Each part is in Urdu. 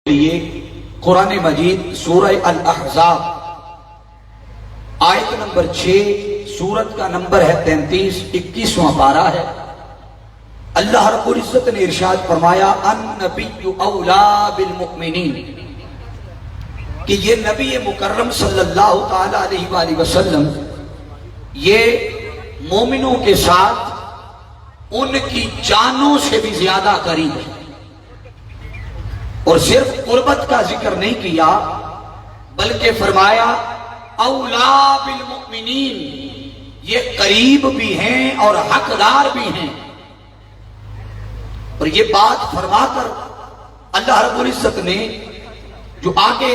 لیے قرآن مجید سورہ الاحزاب آیت نمبر 6 سورت کا نمبر ہے 33 21واں پارہ ہے۔ اللہ رب العزت نے ارشاد فرمایا النبی اولا بالمؤمنین کہ یہ نبی مکرم صلی اللہ تعالی علیہ وآلہ وسلم یہ مومنوں کے ساتھ ان کی جانوں سے بھی زیادہ قریب ہے، اور صرف قربت کا ذکر نہیں کیا بلکہ فرمایا اولا بالمؤمنین، یہ قریب بھی ہیں اور حقدار بھی ہیں۔ اور یہ بات فرما کر اللہ رب العزت نے جو آگے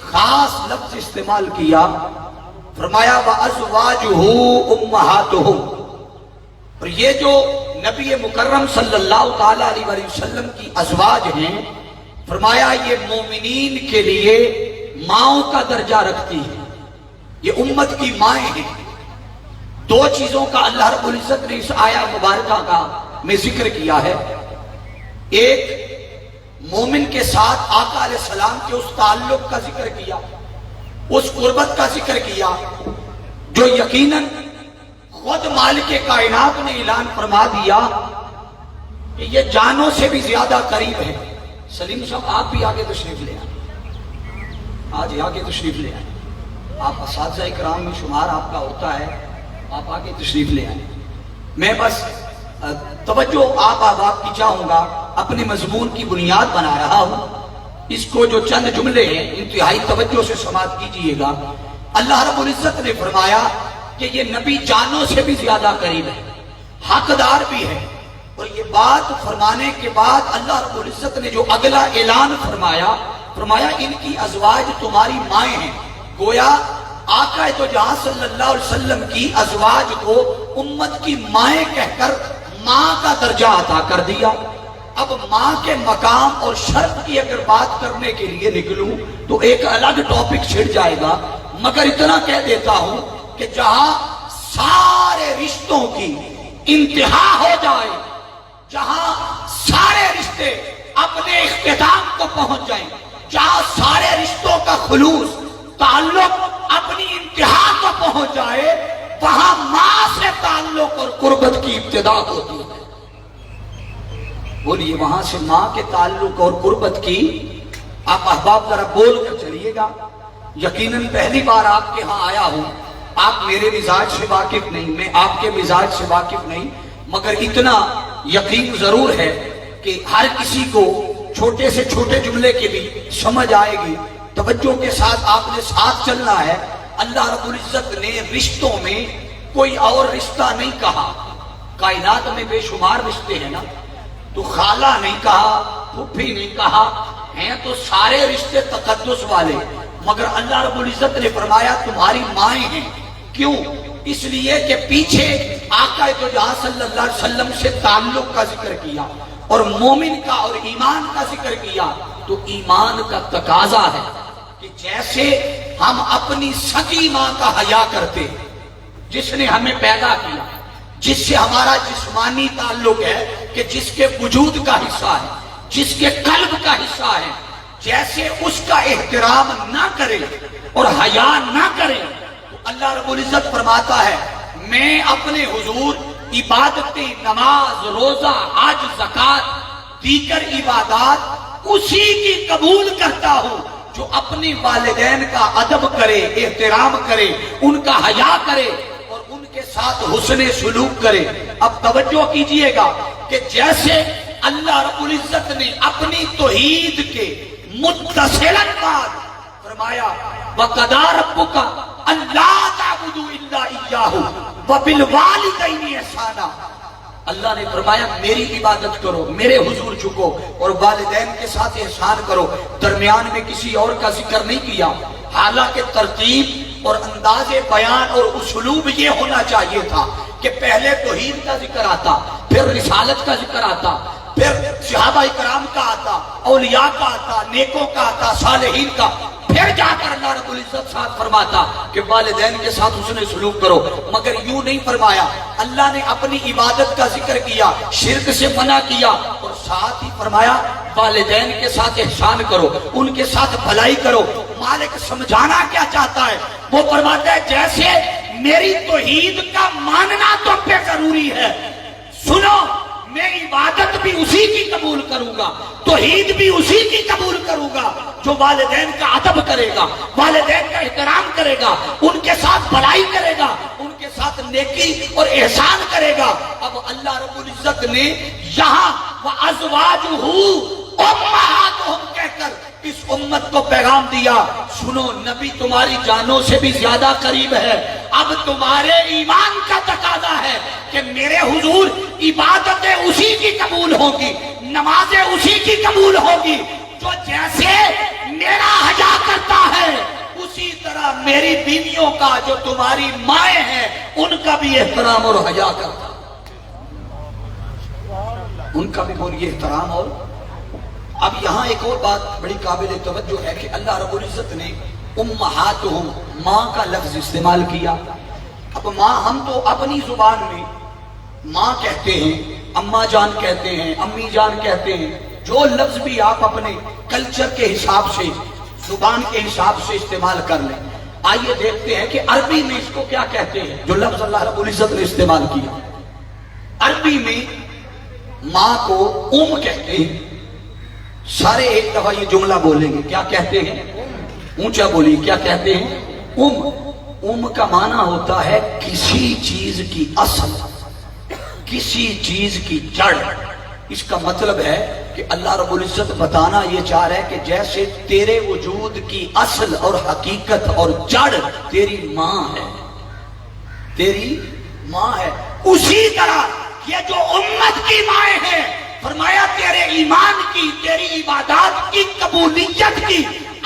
خاص لفظ استعمال کیا فرمایا وَأَزْوَاجُهُ أُمَّهَاتُهُمْ، اور یہ جو نبی مکرم صلی اللہ تعالی علیہ وسلم کی ازواج ہیں فرمایا یہ مومنین کے لیے ماؤں کا درجہ رکھتی ہے، یہ امت کی مائیں ہیں۔ دو چیزوں کا اللہ رب العزت نے اس آیہ مبارکہ کا میں ذکر کیا ہے، ایک مومن کے ساتھ آقا علیہ السلام کے اس تعلق کا ذکر کیا، اس قربت کا ذکر کیا جو یقیناً خود مالک کائنات نے اعلان فرما دیا کہ یہ جانوں سے بھی زیادہ قریب ہے۔ سلیم صاحب آپ بھی آگے تشریف لے آئیں، آج آگے تشریف لے آئیں، آپ اساتذہ اکرام میں شمار آپ کا ہوتا ہے، آپ آگے تشریف لے آئیں۔ میں بس توجہ آپ کی چاہوں گا، اپنے مضمون کی بنیاد بنا رہا ہوں، اس کو جو چند جملے ہیں انتہائی توجہ سے سماعت کیجئے گا۔ اللہ رب العزت نے فرمایا کہ یہ نبی جانوں سے بھی زیادہ قریب ہے، حقدار بھی ہے، اور یہ بات فرمانے کے بعد اللہ رب العزت نے جو اگلا اعلان فرمایا ان کی ازواج تمہاری مائیں ہیں۔ گویا آقا تو جہاں صلی اللہ علیہ وسلم کی ازواج کو امت کی مائیں کہہ کر ماں کا درجہ عطا کر دیا۔ اب ماں کے مقام اور شرط کی اگر بات کرنے کے لیے نکلوں تو ایک الگ ٹاپک چھڑ جائے گا، مگر اتنا کہہ دیتا ہوں کہ جہاں سارے رشتوں کی انتہا ہو جائے، جہاں سارے رشتے اپنے اختتام کو پہنچ جائیں، جہاں سارے رشتوں کا خلوص تعلق اپنی انتہا کو پہنچ جائے، وہاں ماں سے تعلق اور قربت کی ابتدا ہوتی ہے۔ بولیے وہاں سے ماں کے تعلق اور قربت کی، آپ احباب ذرا بول کر چلیے گا۔ یقیناً پہلی بار آپ کے ہاں آیا ہوں، آپ میرے مزاج سے واقف نہیں، میں آپ کے مزاج سے واقف نہیں، مگر اتنا یقین ضرور ہے کہ ہر کسی کو چھوٹے سے چھوٹے جملے کے بھی سمجھ آئے گی۔ توجہ کے ساتھ آپ نے ساتھ چلنا ہے۔ اللہ رب العزت نے رشتوں میں کوئی اور رشتہ نہیں کہا، کائنات میں بے شمار رشتے ہیں نا، تو خالہ نہیں کہا، پھوپھی نہیں کہا، ہیں تو سارے رشتے تقدس والے، مگر اللہ رب العزت نے فرمایا تمہاری مائیں ہیں۔ کیوں؟ اس لیے کہ پیچھے آقا تو جہاں صلی اللہ علیہ وسلم سے تعلق کا ذکر کیا اور مومن کا اور ایمان کا ذکر کیا، تو ایمان کا تقاضا ہے کہ جیسے ہم اپنی سگی ماں کا حیا کرتے، جس نے ہمیں پیدا کیا، جس سے ہمارا جسمانی تعلق ہے، کہ جس کے وجود کا حصہ ہے، جس کے قلب کا حصہ ہے، جیسے اس کا احترام نہ کرے اور حیا نہ کرے، تو اللہ رب العزت فرماتا ہے میں اپنے حضور عبادتیں، نماز، روزہ، حج، زکوٰۃ، دیگر عبادات اسی کی قبول کرتا ہوں جو اپنی والدین کا ادب کرے، احترام کرے، ان کا حیا کرے اور ان کے ساتھ حسن سلوک کرے۔ اب توجہ کیجئے گا کہ جیسے اللہ رب العزت نے اپنی توحید کے متصلاً بعد فرمایا وَقَضَىٰ رَبُّكَ أَلَّا تَعْبُدُوا إِلَّا إِيَّاهُ وَبِالْوَالِدَيْنِ إِحْسَانًا، اللہ نے فرمایا میری عبادت کرو، میرے حضور جھکو اور والدین کے ساتھ احسان کرو۔ درمیان میں کسی اور کا ذکر نہیں کیا، حالانکہ ترتیب اور انداز بیان اور اسلوب یہ ہونا چاہیے تھا کہ پہلے توحید کا ذکر آتا، پھر رسالت کا ذکر آتا، پھر صحابہ اکرام کا آتا، اولیاء کا آتا، نیکوں کا آتا، صالحین کا، پھر پھر جا کر اللہ رب العزت ساتھ فرماتا کہ والدین کے ساتھ حسن سلوک کرو، مگر یوں نہیں فرمایا۔ اللہ نے اپنی عبادت کا ذکر کیا، شرک سے منع کیا، اور ساتھ ہی فرمایا والدین کے ساتھ احسان کرو، ان کے ساتھ بھلائی کرو۔ مالک سمجھانا کیا چاہتا ہے؟ وہ فرماتا ہے جیسے میری توحید کا ماننا تم پہ ضروری ہے، سنو میں عبادت بھی اسی کی قبول کروں گا، توحید بھی اسی کی قبول کروں گا جو والدین کا ادب کرے گا، والدین کا احترام کرے گا، ان کے ساتھ بھلائی کرے گا، ان کے ساتھ نیکی اور احسان کرے گا۔ اب اللہ رب العزت نے یہاں وَأَزْوَاجُهُ أُمَّهَاتُهُمْ کہہ کر اس امت کو پیغام دیا، سنو نبی تمہاری جانوں سے بھی زیادہ قریب ہے، اب تمہارے ایمان کا تقاضا ہے کہ میرے حضور عبادتیں اسی کی قبول ہوگی، نمازیں اسی کی قبول ہوگی جو جیسے میرا حیا کرتا ہے، اسی طرح میری بیویوں کا جو تمہاری مائیں ہیں ان کا بھی احترام اور حیا کرتا، ان کا بھی بولیے احترام۔ اور اب یہاں ایک اور بات بڑی قابل توجہ ہے کہ اللہ رب العزت نے امہاتہم ماں کا لفظ استعمال کیا۔ اب ماں ہم تو اپنی زبان میں ماں کہتے ہیں، اماں جان کہتے ہیں، امی جان کہتے ہیں، جو لفظ بھی آپ اپنے کلچر کے حساب سے زبان کے حساب سے استعمال کر لیں۔ آئیے دیکھتے ہیں کہ عربی میں اس کو کیا کہتے ہیں جو لفظ اللہ رب العزت نے استعمال کیا۔ عربی میں ماں کو کہتے ہیں، سارے ایک دفعہ یہ جملہ بولیں گے، کیا کہتے ہیں؟ اونچا بولیے، کیا کہتے ہیں؟ کا معنی ہوتا ہے کسی چیز کی اصل، کسی چیز کی جڑ۔ اس کا مطلب ہے کہ اللہ رب العزت بتانا یہ چاہ رہا ہے کہ جیسے تیرے وجود کی اصل اور حقیقت اور جڑ تیری ماں ہے، تیری ماں ہے، اسی طرح یہ جو امت کی مائیں ہیں، فرمایا تیرے ایمان کی، تیری عبادات کی، قبولیت کی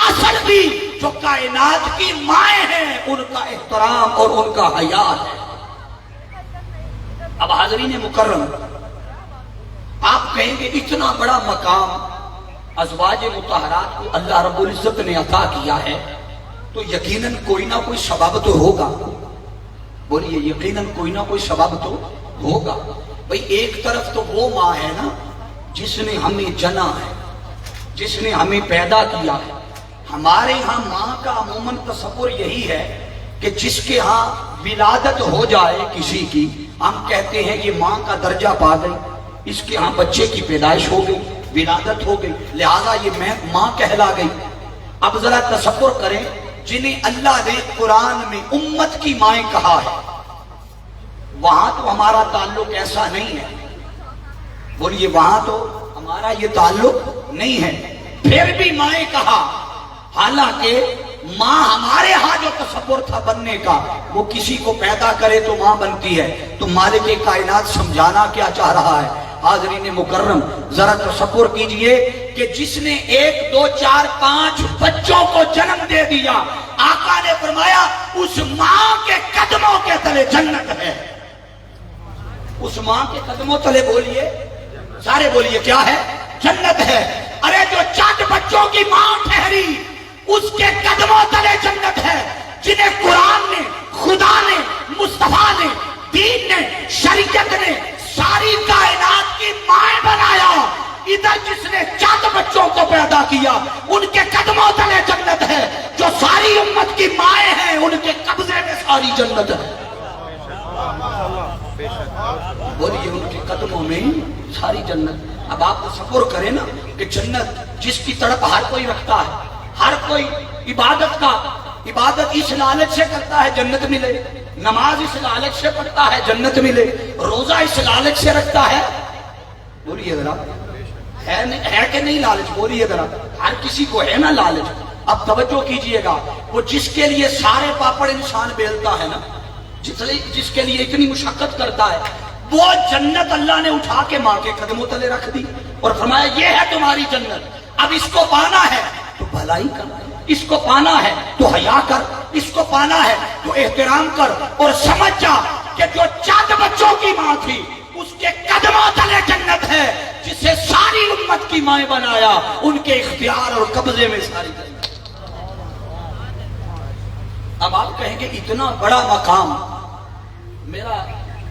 اصل بھی جو کائنات کی مائیں ہیں ان کا احترام اور ان کا حیا ہے۔ اب حاضرین مکرم، آپ کہیں گے اتنا بڑا مقام ازواج مطہرات کو اللہ رب العزت نے عطا کیا ہے تو یقیناً کوئی نہ کوئی سبب تو ہوگا۔ بولیے یقیناً کوئی نہ کوئی سبب تو ہوگا۔ بھئی ایک طرف تو وہ ماں ہے نا جس نے ہمیں جنا ہے، جس نے ہمیں پیدا کیا ہے۔ ہمارے ہاں ماں کا عموماً تصور یہی ہے کہ جس کے ہاں ولادت ہو جائے کسی کی، ہم کہتے ہیں یہ ماں کا درجہ پا گئی، اس کے ہاں بچے کی پیدائش ہو گئی، ولادت ہو گئی، لہذا یہ ماں کہلا گئی۔ اب ذرا تصور کریں جنہیں اللہ نے قرآن میں امت کی مائیں کہا ہے، وہاں تو ہمارا تعلق ایسا نہیں ہے، بولیے وہاں تو ہمارا یہ تعلق نہیں ہے، پھر بھی مائیں کہا، حالانکہ ماں ہمارے ہاں جو تصور تھا بننے کا وہ کسی کو پیدا کرے تو ماں بنتی ہے، تو مالک کائنات سمجھانا کیا چاہ رہا ہے؟ حاضرین مکرم ذرا تصور کیجئے کہ جس نے 1 2 4 5 بچوں کو جنم دے دیا، آقا نے فرمایا اس ماں کے قدموں کے تلے جنت ہے۔ اس ماں کے قدموں تلے بولیے، سارے بولیے کیا ہے؟ جنت ہے۔ ارے جو چند بچوں کی ماں ٹھہری اس کے قدموں تلے جنت ہے، جنہیں قرآن نے، خدا نے، مصطفیٰ نے، دین نے، شریعت نے ساری کائنات کی مائیں بنایا۔ ادھر جس نے چند بچوں کو پیدا کیا ان کے قدموں تلے جنت ہے، جو ساری امت کی مائیں ہیں ان کے قبضے میں ساری جنت ہے۔ بولیے ان کے قدموں میں ساری جنت۔ اب آپ تصور کریں نا کہ جنت جس کی تڑپ ہر کوئی رکھتا ہے، ہر کوئی عبادت اس لالچ سے کرتا ہے جنت ملے، نماز اس لالچ سے پڑھتا ہے جنت ملے، روزہ اس لالچ سے رکھتا ہے، بولیے ذرا ہے کہ نہیں لالچ؟ بولیے ذرا، ہر کسی کو ہے نا لالچ۔ اب توجہ کیجئے گا، وہ جس کے لیے سارے پاپڑ انسان بیلتا ہے نا، جس کے لیے اتنی مشقت کرتا ہے، وہ جنت اللہ نے اٹھا کے ماں کے قدموں تلے رکھ دی اور فرمایا یہ ہے تمہاری جنت۔ اب اس کو پانا ہے تو بھلائی کر، اس کو پانا ہے تو حیا کر، اس کو پانا ہے تو احترام کر، اور سمجھ جا کہ جو چند بچوں کی ماں تھی اس کے قدموں تلے جنت ہے، جسے ساری امت کی مائیں بنایا، ان کے اختیار اور قبضے میں ساری جنت۔ اب آپ کہیں گے اتنا بڑا مقام، میرا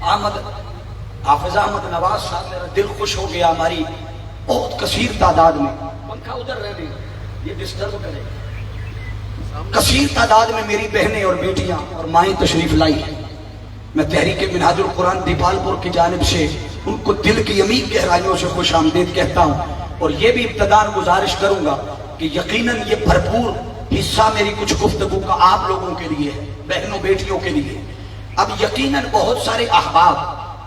حافظ احمد نواز صاحب، میرا دل خوش ہو گیا، ہماری بہت کثیر تعداد میں، پنکھا ادھر رہنے یہ ڈسٹرب کرے، کثیر تعداد میں میری بہنیں اور بیٹیاں اور مائیں تشریف لائی ہیں۔ میں تحریک منہاج القرآن دیپال پور کی جانب سے ان کو دل کی عمیق گہرائیوں سے خوش آمدید کہتا ہوں، اور یہ بھی ابتداءً گزارش کروں گا کہ یقیناً یہ بھرپور حصہ میری کچھ گفتگو کا آپ لوگوں کے لیے ہے، بہنوں بیٹیوں کے لیے۔ اب یقیناً بہت سارے احباب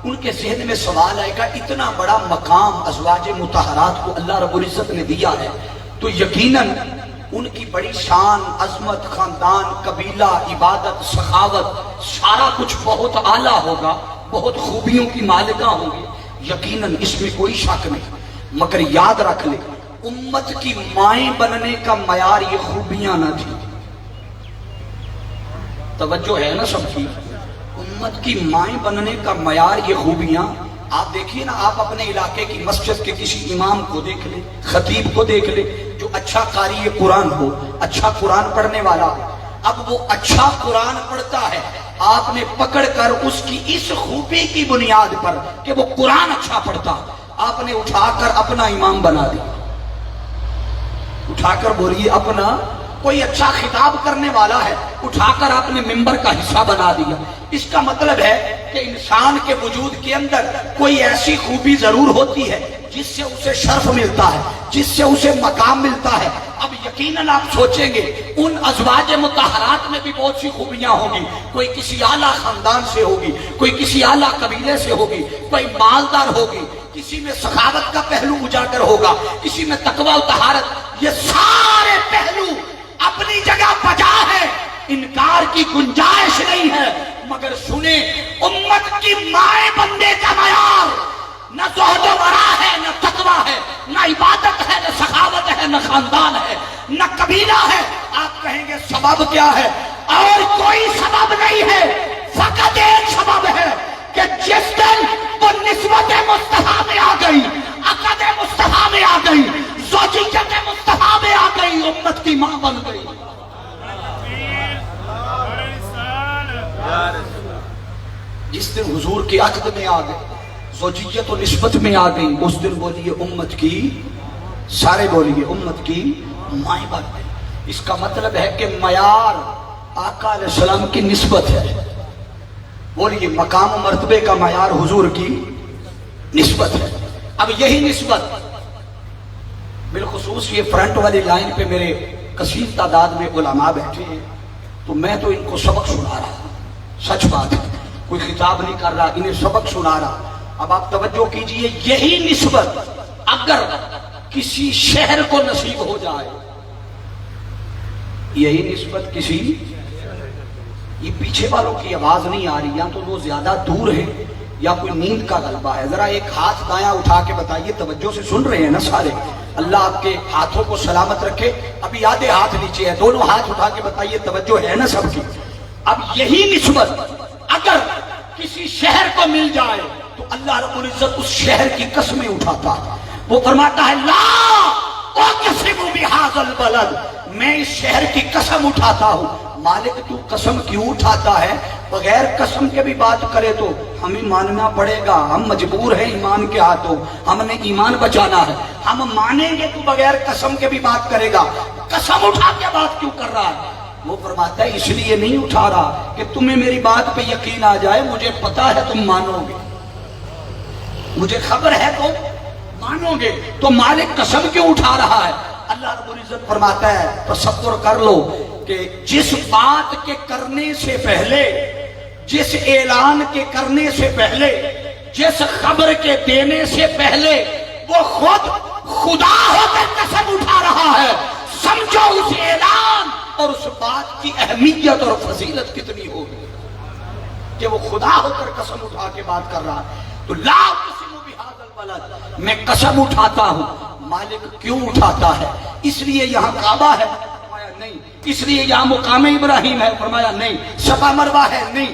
ان کے ذہن میں سوال آئے گا، اتنا بڑا مقام ازواج مطہرات کو اللہ رب العزت نے دیا ہے تو یقیناً ان کی بڑی شان، عظمت، خاندان، قبیلہ، عبادت، سخاوت، سارا کچھ بہت اعلیٰ ہوگا، بہت خوبیوں کی مالکہ ہوں گی، یقیناً اس میں کوئی شک نہیں۔ مگر یاد رکھ لے، امت کی مائیں بننے کا معیار یہ خوبیاں نہ تھی۔ توجہ ہے نا سب کی؟ امت کی مائیں بننے کا معیار یہ خوبیاں۔ آپ دیکھیے نا، آپ اپنے علاقے کی مسجد کے کسی امام کو دیکھ لیں، خطیب کو دیکھ لیں جو اچھا قاری قرآن ہو، اچھا قرآن پڑھنے والا ہو۔ اب وہ اچھا قرآن پڑھتا ہے، آپ نے پکڑ کر اس کی اس خوبی کی بنیاد پر کہ وہ قرآن اچھا پڑھتا، آپ نے اٹھا کر اپنا امام بنا دیا۔ اٹھا کر بولیے، اپنا کوئی اچھا خطاب کرنے والا ہے، اٹھا کر آپ نے ممبر کا حصہ بنا دیا۔ اس کا مطلب ہے کہ انسان کے وجود کے اندر کوئی ایسی خوبی ضرور ہوتی ہے جس سے اسے شرف ملتا ہے، جس سے اسے مقام ملتا ہے۔ اب یقیناً آپ سوچیں گے ان ازواج مطہرات میں بھی بہت سی خوبیاں ہوں گی، کوئی کسی اعلیٰ خاندان سے ہوگی، کوئی کسی اعلیٰ قبیلے سے ہوگی، کوئی مالدار ہوگی، کسی میں سخاوت کا پہلو اجاگر ہوگا، کسی میں تقوی و طہارت۔ یہ سارے پہلو اپنی جگہ بجا ہے، انکار کی گنجائش نہیں ہے، مگر سنیں، امت کی مائیں بننے کا معیار نہ زہد و ورع ہے، نہ تقوی ہے، نہ عبادت ہے، نہ سخاوت ہے، نہ خاندان ہے، نہ قبیلہ ہے۔ آپ کہیں گے سبب کیا ہے؟ اور کوئی سبب نہیں ہے، فقط ایک سبب ہے کہ جس دن وہ نسبت مصطفیٰ میں آ گئی، عقد مصطفیٰ میں آ گئی، زوجیت مصطفیٰ میں آ گئی، امت کی ماں بن گئی۔ جس دن حضور کے عقد میں آ گئی، زوجیت و نسبت میں آ گئی، اس دن بولیے امت کی، سارے بولیے امت کی مائیں بن گئی۔ اس کا مطلب ہے کہ معیار آقا علیہ السلام کی نسبت ہے، بولیے مقام و مرتبے کا معیار حضور کی نسبت ہے۔ اب یہی نسبت بالخصوص یہ فرنٹ والی لائن پہ میرے کثیر تعداد میں علماء بیٹھے ہیں، تو میں تو ان کو سبق سنا رہا ہوں، سچ بات ہے، کوئی خطاب نہیں کر رہا، انہیں سبق سنا رہا۔ اب آپ توجہ کیجئے، یہی نسبت اگر کسی شہر کو نصیب ہو جائے، یہی نسبت کسی، یہ پیچھے والوں کی آواز نہیں آ رہی، یا تو وہ زیادہ دور ہیں یا کوئی نیند کا غلبہ ہے۔ ذرا ایک ہاتھ دایاں اٹھا کے بتائیے، توجہ سے سن رہے ہیں نا سارے؟ اللہ آپ کے ہاتھوں کو سلامت رکھے۔ ابھی آدھے ہاتھ نیچے ہے، دونوں ہاتھ اٹھا کے بتائیے، توجہ ہے نا سب کی؟ اب یہی نسبت اگر کسی شہر کو مل جائے تو اللہ رب العزت اس شہر کی قسمیں اٹھاتا ہے، وہ فرماتا ہے لا اقسم بہذا البلد، میں اس شہر کی قسم اٹھاتا ہوں۔ مالک تو قسم کیوں اٹھاتا ہے؟ بغیر قسم کے بھی بات کرے تو ہمیں ماننا پڑے گا، ہم مجبور ہیں ایمان کے ہاتھوں، ہم نے ایمان بچانا ہے، ہم مانیں گے تو بغیر قسم کے بھی بات کرے گا، قسم اٹھا کے بات کیوں کر رہا ہے؟ وہ فرماتا ہے اس لیے نہیں اٹھا رہا کہ تمہیں میری بات پہ یقین آ جائے، مجھے پتا ہے تم مانو گے، مجھے خبر ہے تم مانو گے، تو مالک قسم کیوں اٹھا رہا ہے؟ اللہ رب العزت فرماتا ہے، تصور کر لو کہ جس بات کے کرنے سے پہلے، جس اعلان کے کرنے سے پہلے، جس خبر کے دینے سے پہلے وہ خود خدا ہو کر قسم اٹھا رہا ہے، سمجھو اس اعلان اور اس بات کی اہمیت اور فضیلت کتنی ہوگی کہ وہ خدا ہو کر قسم اٹھا کے بات کر رہا ہے۔ تو لا اقسم بہذا البلد، میں قسم اٹھاتا ہوں۔ مالک کیوں اٹھاتا ہے؟ اس لیے یہاں کعبہ ہے؟ فرمایا نہیں۔ اس لیے یہاں مقام ابراہیم ہے؟ فرمایا نہیں۔ صفا مروہ ہے؟ نہیں۔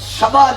1.25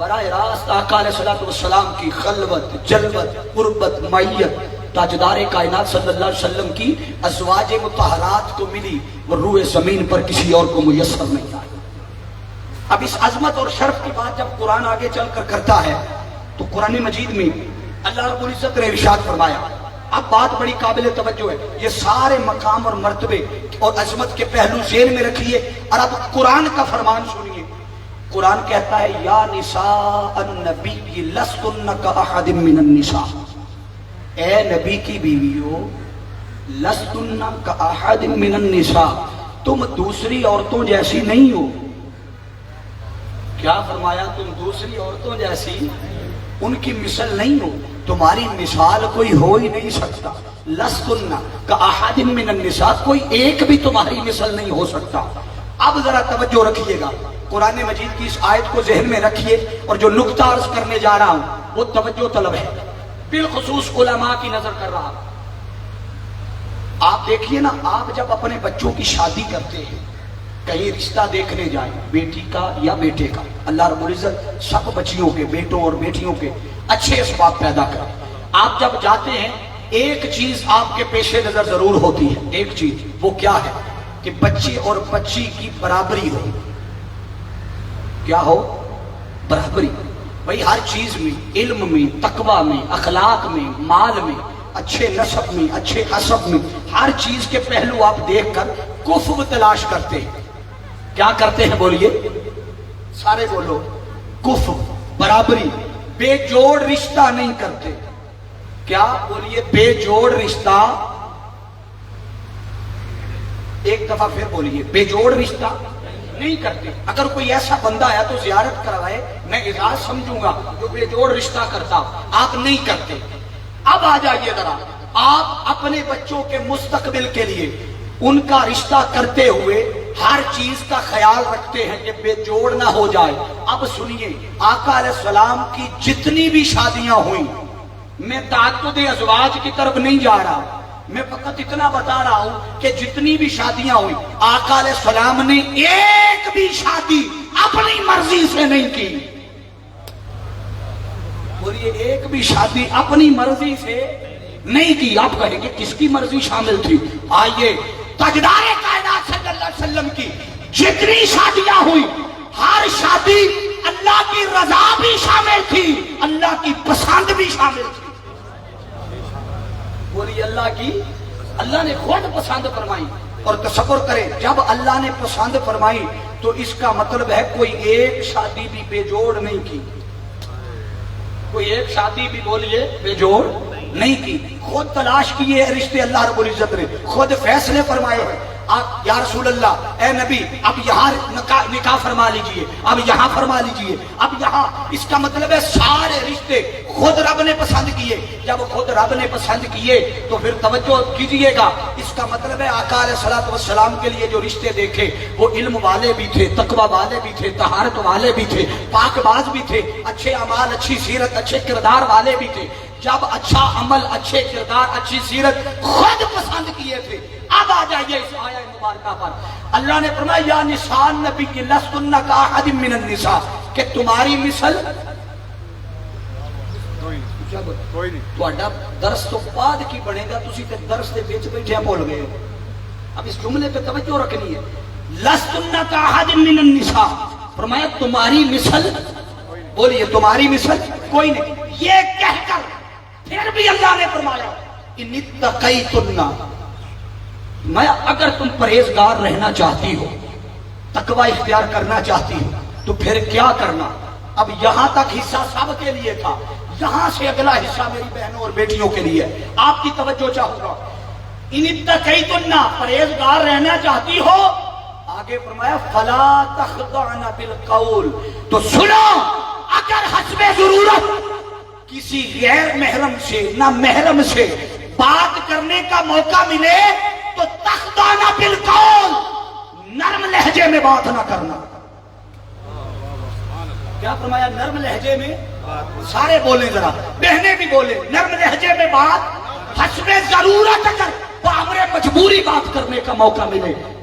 براہ راست آقا علیہ الصلوۃ والسلام کی خلوت، جلوت، قربت، معیت تاجدار کائنات صلی اللہ علیہ وسلم کی ازواج مطہرات کو ملی، وہ روئے زمین پر کسی اور کو میسر نہیں آئی۔ اب اس عظمت اور شرف کی بات جب قرآن آگے چل کر کرتا ہے تو قرآن مجید میں اللہ رب العزت نے ارشاد فرمایا، اب بات بڑی قابل توجہ ہے، یہ سارے مقام اور مرتبے اور عظمت کے پہلو ذہن میں رکھیے، اور اب قرآن کا فرمان سنیے۔ قرآن کہتا ہے یا نساء النبی لستن کاحد من النساء، اے نبی کی بیویوں، لستن کاحد من النساء، تم دوسری عورتوں جیسی نہیں ہو۔ کیا فرمایا؟ تم دوسری عورتوں جیسی ان کی مثل نہیں ہو، تمہاری مثال کوئی ہو ہی نہیں سکتا۔ لستن کاحد من النساء، کوئی ایک بھی تمہاری مثل نہیں ہو سکتا۔ اب ذرا توجہ رکھیے گا، قرآن مجید کی اس آیت کو ذہن میں رکھیے، اور جو نقطہ عرض کرنے جا رہا ہوں وہ توجہ طلب ہے، بالخصوص علماء کی نظر کر رہا ہوں۔ آپ دیکھیے نا، آپ جب اپنے بچوں کی شادی کرتے ہیں، کہیں رشتہ دیکھنے جائیں، بیٹی کا یا بیٹے کا، اللہ رب العزت سب بچیوں کے، بیٹوں اور بیٹیوں کے اچھے اسباب پیدا کریں۔ آپ جب جاتے ہیں ایک چیز آپ کے پیش نظر ضرور ہوتی ہے، ایک چیز، وہ کیا ہے کہ بچے اور بچی کی برابری ہو۔ کیا ہو؟ برابری۔ بھئی ہر چیز میں، علم میں، تقوی میں، اخلاق میں، مال میں، اچھے نسب میں، اچھے حسب میں، ہر چیز کے پہلو آپ دیکھ کر کفو تلاش کرتے ہیں۔ کیا کرتے ہیں؟ بولیے، سارے بولو۔ کفو، برابری، بے جوڑ رشتہ نہیں کرتے۔ کیا؟ بولیے، بے جوڑ رشتہ، ایک دفعہ پھر بولیے، بے جوڑ رشتہ نہیں کرتے۔ اگر کوئی ایسا بندہ ہے تو زیارت کروائے، میں اعزاز سمجھوں گا، جو بے جوڑ رشتہ کرتا، آپ نہیں کرتے۔ اب آ جائیے ذرا، آپ اپنے بچوں کے مستقبل کے لیے ان کا رشتہ کرتے ہوئے ہر چیز کا خیال رکھتے ہیں کہ بے جوڑ نہ ہو جائے۔ اب سنیے، آقا علیہ السلام کی جتنی بھی شادیاں ہوئیں، میں تعدد ازواج کی طرف نہیں جا رہا، میں فقط اتنا بتا رہا ہوں کہ جتنی بھی شادیاں ہوئیں، آقا علیہ السلام نے ایک بھی شادی اپنی مرضی سے نہیں کی۔ بولیے، ایک بھی شادی اپنی مرضی سے نہیں کی۔ آپ کہیں گے کس کی مرضی شامل تھی؟ آئیے، تاجدار کائنات صلی اللہ علیہ وسلم کی جتنی شادیاں ہوئی، ہر شادی اللہ کی رضا بھی شامل تھی، اللہ کی پسند بھی شامل تھی۔ بولیے، اللہ نے خود پسند فرمائی۔ اور تصور کریں، جب اللہ نے پسند فرمائی تو اس کا مطلب ہے کوئی ایک شادی بھی بے جوڑ نہیں کی، کوئی ایک شادی بھی، بولیے، بے جوڑ نہیں کی۔ خود تلاش کیے رشتے اللہ رب العزت نے، خود فیصلے فرمائے ہیں۔ آپ یا رسول اللہ، اے نبی، اب یہاں نکاح فرما لیجئے، اب یہاں فرما لیجئے، اب یہاں، اس کا مطلب ہے سارے رشتے خود رب نے پسند کیے۔ جب خود رب نے پسند کیے تو پھر توجہ کیجئے گا، اس کا مطلب ہے آقا علیہ الصلوۃ والسلام کے لیے جو رشتے دیکھے وہ علم والے بھی تھے، تقوی والے بھی تھے، طہارت والے بھی تھے، پاک باز بھی تھے، اچھے اعمال، اچھی سیرت، اچھے کردار والے بھی تھے۔ جب اچھا عمل، اچھے کردار، اچھی سیرت خود پسند کیے تھے۔ اب آ جائیے اس آیت مبارکہ پر، اللہ نے فرمایا یا نساء النبی لستن کاحد من النساء، کہ تمہاری مثل کوئی نہیں۔ تہاڈا درس تو بعد کی بنے گا، تسی تے درس دے وچ بیٹھے بول گئے ہو۔ اب اس جملے پہ توجہ رکھنی ہے، لستن کاحد من النساء، فرمایا تمہاری مثل، بولیے، تمہاری مثل کوئی نہیں۔ یہ کہہ کر پھر بھی اللہ نے فرمایا ان اتقیتن، میں اگر تم پرہیزگار رہنا چاہتی ہو، تقوی اختیار کرنا چاہتی ہو تو پھر کیا کرنا؟ اب یہاں تک حصہ سب کے لیے تھا، یہاں سے اگلا حصہ میری بہنوں اور بیٹیوں کے لیے، آپ کی توجہ چاہوں گا۔ ان اتقیتن، پرہیزگار رہنا چاہتی ہو، آگے فرمایا فلا تخضعن بالقول، تو سنو، اگر حسب ضرورت کسی غیر محرم سے، نہ محرم سے بات کرنے کا موقع ملے تو تخضعن بالقول، نرم لہجے میں بات نہ کرنا۔ کیا فرمایا؟ نرم لہجے میں، سارے بولیں ذرا، بہنیں بھی بولیں، نرم لہجے میں بات، حسب ضرورت اگر بامر مجبوری بات کرنے کا موقع ملے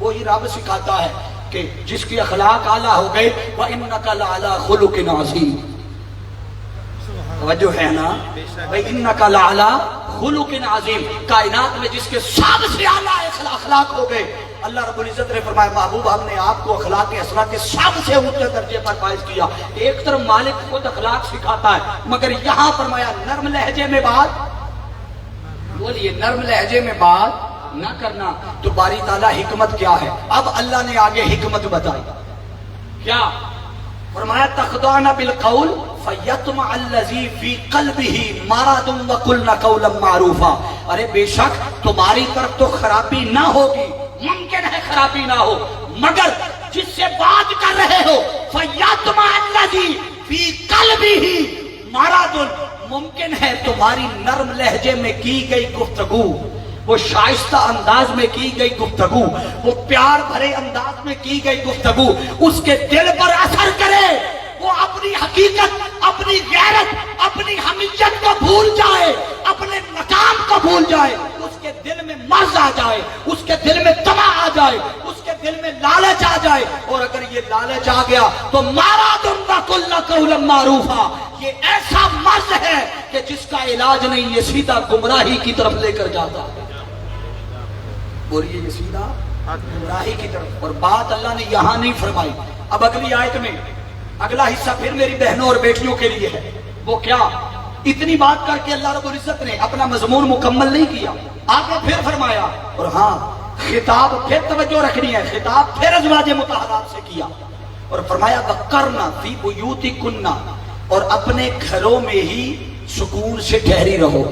وہی رب سکھاتا ہے کہ جس کی اخلاق اعلیٰ ہو گئے وَإِنَّكَ لَعَلَىٰ خُلُقٍ عَظِيمٍ. توجہ ہے نا؟ وَإِنَّكَ لَعَلَىٰ خُلُقٍ عَظِيمٍ. کائنات میں جس کے سب سے اعلیٰ اخلاق ہو گئے. اللہ رب العزت نے فرمایا محبوب ہم نے آپ کو اخلاق اسرا کے سب سے اونچے درجے پر فائز کیا. ایک طرف مالک خود اخلاق سکھاتا ہے مگر یہاں فرمایا نرم لہجے میں بات، بولیے نرم لہجے میں بات نہ کرنا. تو باری تعالیٰ حکمت کیا ہے؟ اب اللہ نے آگے حکمت بتائی. کیا فرمایا؟ تخضعن بالقول فیطمع الذی فی قلبہ مرض وقلن قولا معروفا. ارے بے شک تمہاری طرف تو خرابی نہ ہوگی، ممکن ہے خرابی نہ ہو، مگر جس سے بات کر رہے ہو فیطمع الذی فی قلبہ مرض، ممکن ہے تمہاری نرم لہجے میں کی گئی گفتگو، وہ شائستہ انداز میں کی گئی گفتگو، وہ پیار بھرے انداز میں کی گئی گفتگو اس کے دل پر اثر کرے، وہ اپنی حقیقت، اپنی غیرت، اپنی حمیت کو بھول جائے، اپنے مقام کو بھول جائے، اس کے دل میں مرض آ جائے، اس کے دل میں طمع آ جائے، اس کے دل میں لالچ آ جائے. اور اگر یہ لالچ آ گیا تو مارا تم کا کل قولا معروفا، یہ ایسا مرض ہے کہ جس کا علاج نہیں، یہ سیدھا گمراہی کی طرف لے کر جاتا ہے. بولیے یہ سیدھا گمراہی کی طرف. اور بات اللہ نے یہاں نہیں فرمائی. اب اگلی آیت میں اگلا حصہ پھر میری بہنوں اور بیٹیوں کے لیے ہے. وہ کیا؟ اتنی بات کر کے اللہ رب العزت نے اپنا مضمون مکمل نہیں کیا، آگے پھر فرمایا. اور ہاں خطاب پھر توجہ رکھنی ہے، خطاب پھر ازواج مطہرات سے کیا اور فرمایا وَقَرْنَ فِي بُيُوتِكُنَّ، اور اپنے گھروں میں ہی سکون سے ٹھہری رہو.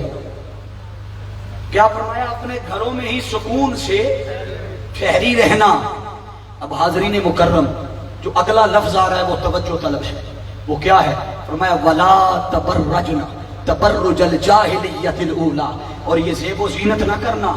کیا فرمایا؟ اپنے گھروں میں ہی سکون سے ٹھہری رہنا. اب حاضرین مکرم جو اگلا لفظ آ رہا ہے وہ توجہ طلب ہے. وہ کیا ہے؟ فرمایا وَلَا تَبَرَّجْنَ تَبَرُّجَ الْجَاهِلِيَّةِ الْأُولَىٰ. اور یہ زیب و زینت نہ کرنا،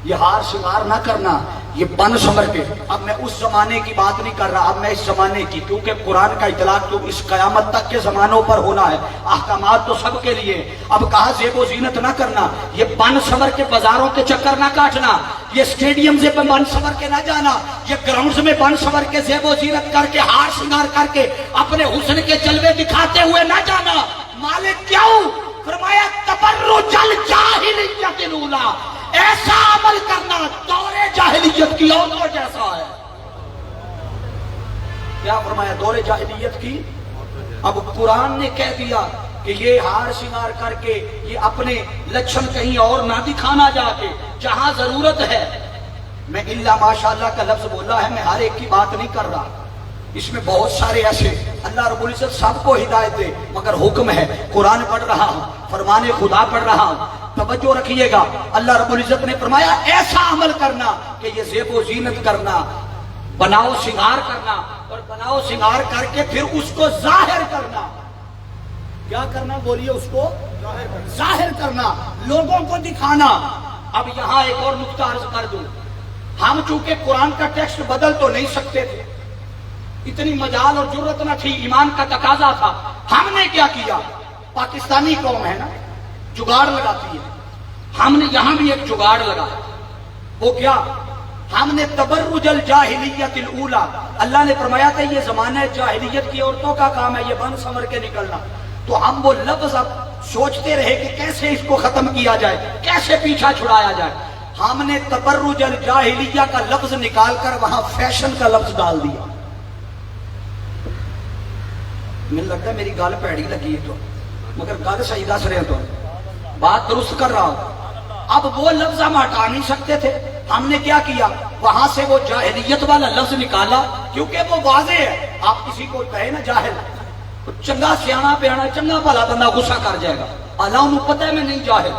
یہ ہار شنگار نہ کرنا، یہ بن سمر کے. اب میں اس زمانے کی بات نہیں کر رہا، اب میں اس زمانے کی، کیونکہ قرآن کا اطلاق تو اس قیامت تک کے زمانوں پر ہونا ہے، احکامات تو سب کے لیے. اب کہا زیب و زینت نہ کرنا، یہ بن سمر کے بازاروں کے چکر نہ کاٹنا، یہ سٹیڈیم سے بن سمر کے نہ جانا، یہ گراؤنڈز میں بن سمر کے زیب و زینت کر کے ہار شنگار کر کے اپنے حسن کے جلوے دکھاتے ہوئے نہ جانا. مالک کیوں؟ فرمایا تبرج الجاہلیت الاولیٰ، ایسا عمل کرنا دور جاہلیت کی عورتوں جیسا ہے. کیا فرمایا؟ دور جاہلیت کی. اب قرآن نے کہہ دیا کہ یہ ہار شنگار کر کے یہ اپنے لچھن کہیں اور نہ دکھانا جا کے، جہاں ضرورت ہے. میں الا ماشاءاللہ کا لفظ بولا ہے، میں ہر ایک کی بات نہیں کر رہا، اس میں بہت سارے ایسے اللہ رب العزت سب کو ہدایت دے، مگر حکم ہے. قرآن پڑھ رہا ہوں، فرمان خدا پڑھ رہا ہوں، توجہ رکھیے گا. اللہ رب العزت نے فرمایا ایسا عمل کرنا کہ یہ زیب و زینت کرنا، بناؤ سنگار کرنا، اور بناؤ سنگار کر کے پھر اس کو ظاہر کرنا. کیا کرنا؟ بولیے اس کو ظاہر کرنا، لوگوں کو دکھانا. اب یہاں ایک اور نقطہ عرض کر دوں. ہم چونکہ قرآن کا ٹیکسٹ بدل تو نہیں سکتے تھے، اتنی مجال اور جرت نہ تھی، ایمان کا تقاضا تھا. ہم نے کیا کیا؟ پاکستانی قوم ہے نا، جگاڑ لگاتی ہے. ہم نے یہاں بھی ایک جگاڑ لگایا. وہ کیا؟ ہم نے تبرج الجاہلیت الاولیٰ، اللہ نے فرمایا تھا یہ زمانہ جاہلیت کی عورتوں کا کام ہے یہ بن سمر کے نکلنا. تو ہم وہ لفظ اب سوچتے رہے کہ کیسے اس کو ختم کیا جائے، کیسے پیچھا چھڑایا جائے. ہم نے تبرج الجاہلیہ کا لفظ نکال کر وہاں فیشن کا لفظ ڈال دیا. مجھے لگتا ہے میری گال پیڑی لگی ہے تو، مگر گال صحیح دس رہے ہیں تو بات درست کر رہا ہوں. اب وہ لفظ ہم ہٹا نہیں سکتے تھے. ہم نے کیا کیا؟ وہاں سے وہ جاہلیت والا لفظ نکالا، کیونکہ وہ واضح ہے. آپ کسی کو کہے نا جاہل، چنگا سیانا پیانا چنگا بھلا بندہ غصہ کر جائے گا، اللہ انہوں پتہ ہے میں نہیں جاہل،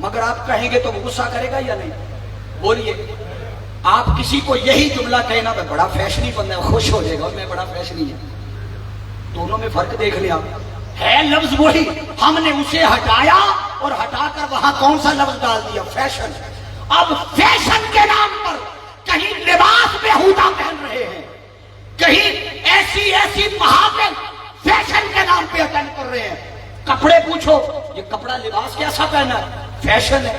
مگر آپ کہیں گے تو وہ غصہ کرے گا یا نہیں؟ بولیے. آپ کسی کو یہی جملہ کہنا میں بڑا فیشنی بندہ ہے، خوش ہو جائے گا میں بڑا فیشنی ہے. دونوں میں فرق دیکھ لیا ہے، لفظ وہی. ہم نے اسے ہٹایا اور ہٹا کر وہاں کون سا لفظ ڈال دیا؟ فیشن. اب فیشن کے نام پر کہیں لباس بیہودہ پہن رہے ہیں، کہیں ایسی محافل فیشن کے نام پہ اٹینڈ کر رہے ہیں. کپڑے پوچھو، یہ کپڑا لباس کیسا پہنا ہے؟ فیشن ہے.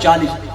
40।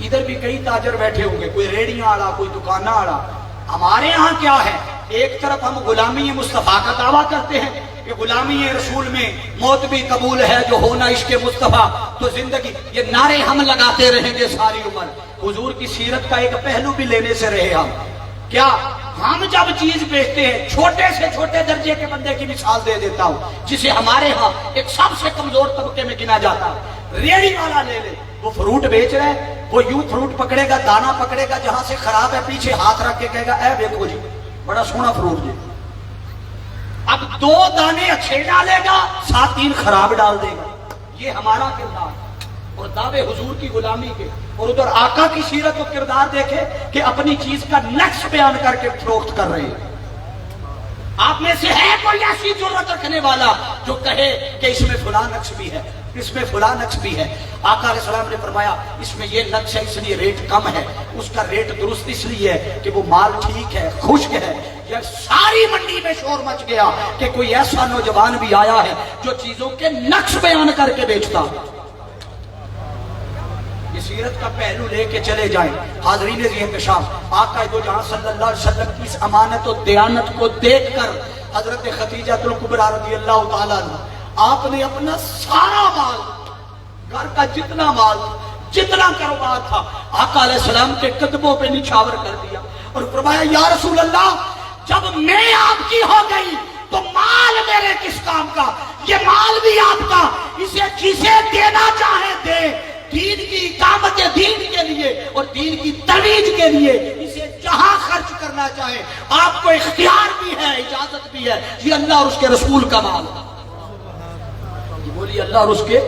ادھر بھی کئی تاجر بیٹھے ہوں گے، کوئی ریڑیاں والا، کوئی دکانہ والا. ہمارے ہاں کیا ہے، ایک طرف ہم غلامی مصطفیٰ کا دعویٰ کرتے ہیں کہ غلامی رسول میں موت بھی قبول ہے جو ہونا عشق مصطفیٰ تو زندگی، یہ نعرے ہم لگاتے رہیں گے ساری عمر. حضور کی سیرت کا ایک پہلو بھی لینے سے رہے ہم. کیا ہم جب چیز بیچتے ہیں، چھوٹے سے چھوٹے درجے کے بندے کی مثال دے دیتا ہوں جسے ہمارے ہاں ایک سب سے کمزور طبقے میں گنا جاتا ہے. ریڑی والا لے لے، وہ فروٹ بیچ رہا ہے، وہ یوں فروٹ پکڑے گا، دانا پکڑے گا، جہاں سے خراب ہے پیچھے ہاتھ رکھ کے کہے گا اے دیکھو جی بڑا سونا فروٹ جی. اب 2 دانے اچھے ڈالے گا، 7 خراب ڈال دے گا. یہ ہمارا کردار اور دعوے حضور کی غلامی کے. اور ادھر آقا کی سیرت و کردار دیکھے کہ اپنی چیز کا نقش بیان کر کے فروخت کر رہے ہیں. آپ میں سے ہے کوئی ایسی جرات رکھنے والا جو کہے کہ اس میں فلاں نقش بھی ہے، اس میں فلاں نقش بھی ہے. آقا علیہ السلام نے فرمایا اس میں یہ نقش ہے اس لیے ریٹ کم ہے، اس کا ریٹ درست اس لیے ہے کہ وہ مال ٹھیک ہے، خشک ہے. یہ ساری منڈی میں شور مچ گیا کہ کوئی ایسا نوجوان بھی آیا ہے جو چیزوں کے نقش بیان کر کے بیچتا. یہ سیرت کا پہلو لے کے چلے جائیں. حاضرین احتشام، آقا دو جہاں صلی اللہ علیہ وسلم کی اس امانت و دیانت کو دیکھ کر حضرت خدیجہ الکبریٰ رضی اللہ تعالیٰ عنہ، آپ نے اپنا سارا مال، گھر کا جتنا مال، جتنا کاروبار تھا، آقا علیہ السلام کے قدموں پہ نچھاور کر دیا اور فرمایا یا رسول اللہ جب میں آپ کی ہو گئی تو مال میرے کس کام کا، یہ مال بھی آپ کا، اسے جسے دینا چاہے دے، دین کی اقامت دین کے لیے اور دین کی ترویج کے لیے اسے جہاں خرچ کرنا چاہے آپ کو اختیار بھی ہے، اجازت بھی ہے. یہ اللہ اور اس کے رسول کا مال ہے. بولیے اللہ اور اس کے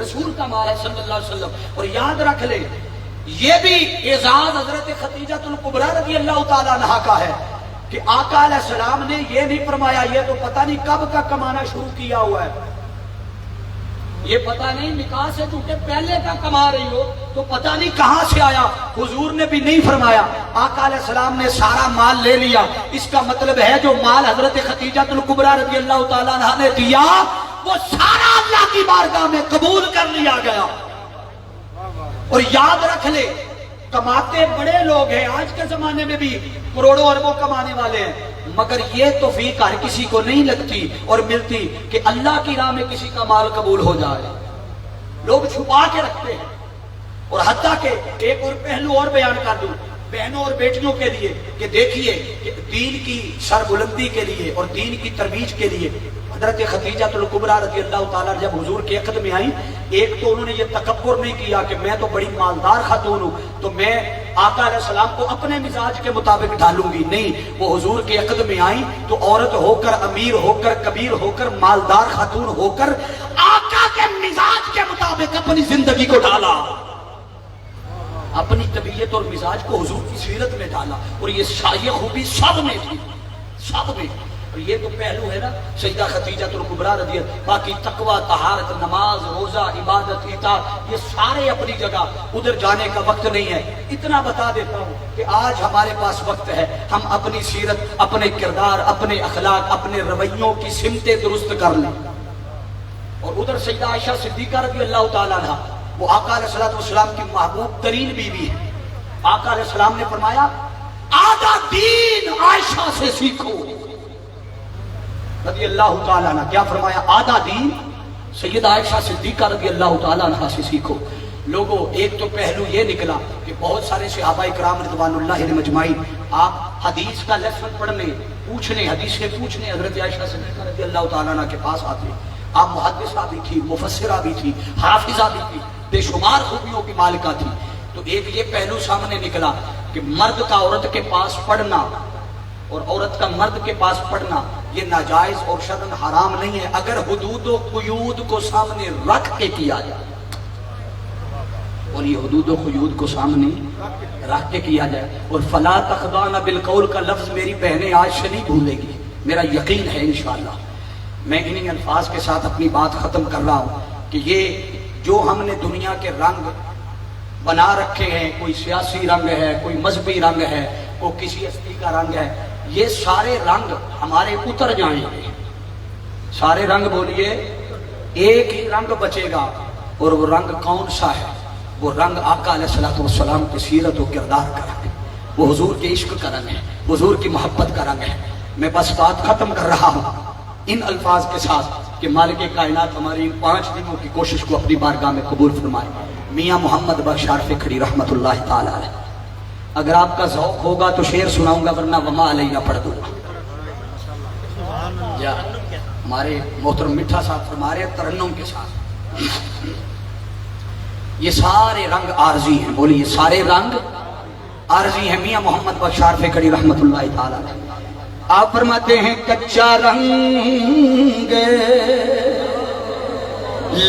رسول کا مال ہے صلی اللہ علیہ وسلم. اور یاد رکھ لے یہ بھی اعزاز حضرت خدیجہ الکبریٰ رضی اللہ تعالیٰ عنہا کا ہے کہ آقا علیہ السلام نے یہ نہیں فرمایا یہ تو پتہ نہیں کب کا کمانا شروع کیا ہوا ہے، یہ پتہ نہیں نکاح سے چونکہ پہلے کا کما رہی ہو تو پتہ نہیں کہاں سے آیا. حضور نے بھی نہیں فرمایا. آقا علیہ السلام نے سارا مال لے لیا. اس کا مطلب ہے جو مال حضرت خدیجہ الکبریٰ رضی اللہ تعالیٰ عنہ نے دیا وہ سارا اللہ کی بارگاہ میں قبول کر لیا گیا. اور یاد رکھ لے کماتے بڑے لوگ ہیں، آج کے زمانے میں بھی کروڑوں اربوں کمانے والے ہیں، مگر یہ توفیق ہر کسی کو نہیں لگتی اور ملتی کہ اللہ کی راہ میں کسی کا مال قبول ہو جائے. لوگ چھپا کے رکھتے ہیں. اور حتیٰ کہ ایک اور پہلو اور بیان کر دوں بہنوں اور بیٹیوں کے لیے کہ دیکھیے کہ دین کی سربلندی کے لیے اور دین کی ترویج کے لیے حضرت خدیجہ الکبریٰ رضی اللہ تعالیٰ جب حضور کے عقد میں آئیں، ایک تو انہوں نے یہ تکبر نہیں کیا کہ میں تو بڑی مالدار خاتون ہوں تو میں آقا علیہ السلام کو اپنے مزاج کے مطابق ڈالوں گی. نہیں، وہ حضور کے عقد میں آئیں تو عورت ہو کر، امیر ہو کر، کبیر ہو کر، مالدار خاتون ہو کر آقا کے مزاج کے مطابق اپنی زندگی کو ڈالا، اپنی طبیعت اور مزاج کو حضور کی سیرت میں ڈالا. اور یہ خوبی سب میں تھی، سب میں. اور یہ تو پہلو ہے نا سیدہ خدیجہ الکبریٰ رضی اللہ. باقی تقوی، طہارت، نماز، روزہ، عبادت، اطاعت، یہ سارے اپنی جگہ، ادھر جانے کا وقت نہیں ہے. اتنا بتا دیتا ہوں کہ آج ہمارے پاس وقت ہے، ہم اپنی سیرت، اپنے کردار، اپنے اخلاق، اپنے رویوں کی سمتیں درست کر لیں. اور ادھر سیدہ عائشہ صدیقہ رضی اللہ تعالیٰ عنہ، وہ آقا علیہ السلام کی محبوب ترین بیوی ہے. آقا علیہ السلام نے فرمایا آدھا دین عائشہ سے سیکھو رضی اللہ تعالیٰ عنہ. کیا فرمایا؟ آدھا دین سیدہ عائشہ صدیقہ رضی اللہ تعالیٰ عنہ سے سیکھو. لوگوں ایک تو پہلو یہ نکلا کہ بہت سارے صحابہ کرام رضوان اللہ علیہم اجمعین آپ حدیث کا لیسن پڑھنے، پوچھنے، حدیثیں پوچھنے حضرت عائشہ صدیقہ رضی اللہ تعالیٰ عنہ کے پاس آتے. آپ محدثہ بھی تھی، مفسرہ بھی تھی، حافظہ بھی تھی، بے شمار خوبیوں کی مالکہ تھی. تو ایک یہ پہلو سامنے نکلا کہ مرد کا عورت کے پاس پڑھنا اور عورت کا مرد کے پاس پڑھنا یہ ناجائز اور شرعاً حرام نہیں ہے اگر حدود و قیود کو سامنے رکھ کے کیا جائے. اور یہ حدود و قیود کو سامنے رکھ کے کیا جائے. اور فلا تخضعن بالقول کا لفظ میری بہنیں آج سے نہیں بھولے گی، میرا یقین ہے انشاءاللہ. میں انہی الفاظ کے ساتھ اپنی بات ختم کر رہا ہوں کہ یہ جو ہم نے دنیا کے رنگ بنا رکھے ہیں، کوئی سیاسی رنگ ہے، کوئی مذہبی رنگ ہے، کوئی کسی ہستی کا رنگ ہے، یہ سارے رنگ ہمارے اتر جائیں گے. سارے رنگ بولیے، ایک ہی رنگ بچے گا. اور وہ رنگ کون سا ہے؟ وہ رنگ آقا علیہ الصلوۃ والسلام کی سیرت و کردار کا رنگ ہے، وہ حضور کے عشق کا رنگ ہے، حضور کی محبت کا رنگ ہے۔ میں بس بات ختم کر رہا ہوں ان الفاظ کے ساتھ کہ مالک کائنات ہماری ان 5 دنوں کی کوشش کو اپنی بارگاہ میں قبول فرمائے۔ میاں محمد بخش عارف کھڑی رحمت اللہ تعالی علیہ، اگر آپ کا ذوق ہوگا تو شعر سناؤں گا، ورنہ وما علینا پڑھ دوں گا۔ یا ہمارے محترم میٹھا صاحب فرما رہے ہیں ترنم کے ساتھ، یہ سارے رنگ عارضی ہیں، بولیے یہ سارے رنگ عارضی ہیں۔ میاں محمد بخش عارف کھڑی رحمت اللہ تعالی علیہ آپ فرماتے ہیں کچا رنگ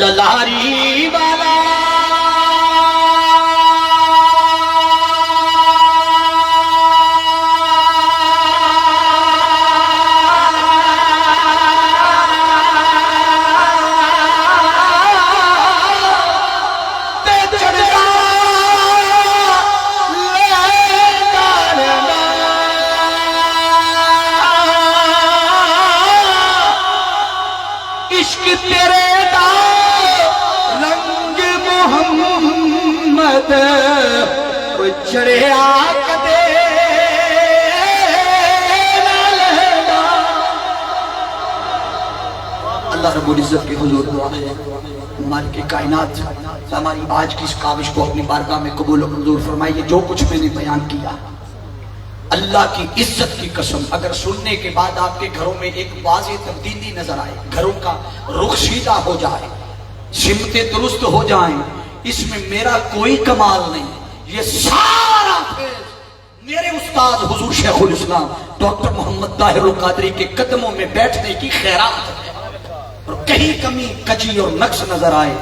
للاری والا عشق تیرے دا رنگ محمد چڑھے آکدے اللہ رب العزت کے حضور دعا ہے مالک کائنات ہماری آج کی اس کاوش کو اپنی بارگاہ میں قبول و منظور فرمائیے۔ جو کچھ میں نے بیان کیا اللہ کی عزت کی قسم اگر سننے کے بعد آپ کے گھروں میں ایک واضح تبدیلی نظر آئے، گھروں کا رخ سیدھا ہو جائے، سمتیں درست ہو جائیں، اس میں میرا کوئی کمال نہیں، یہ سارا فیض میرے استاد حضور شیخ الاسلام ڈاکٹر محمد طاہر القادری کے قدموں میں بیٹھنے کی خیرات ہے۔ اور کہیں کمی کجی اور نقص نظر آئے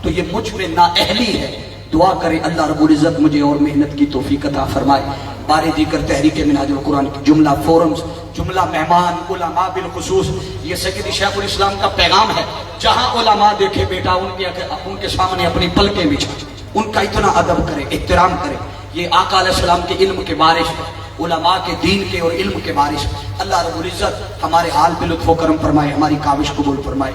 تو یہ مجھ میں نااہلی ہے، دعا کرے اللہ رب العزت مجھے اور محنت کی توفیق عطا فرمائے۔ بارے دیگر تحریک منہاج القرآن کی جملہ فورمز، جملہ مہمان، علماء بالخصوص، یہ سید شیخ الاسلام کا پیغام ہے۔ جہاں علماء دیکھے بیٹا ان کے سامنے اپنی پلکیں بچھا، ان کا اتنا ادب کرے، احترام کرے۔ یہ آقا علیہ السلام کے علم کے بارش ہے، علماء کے دین کے اور علم کے بارش۔ اللہ رب العزت ہمارے حال پہ لطف و کرم فرمائے، ہماری کاوش قبول فرمائے۔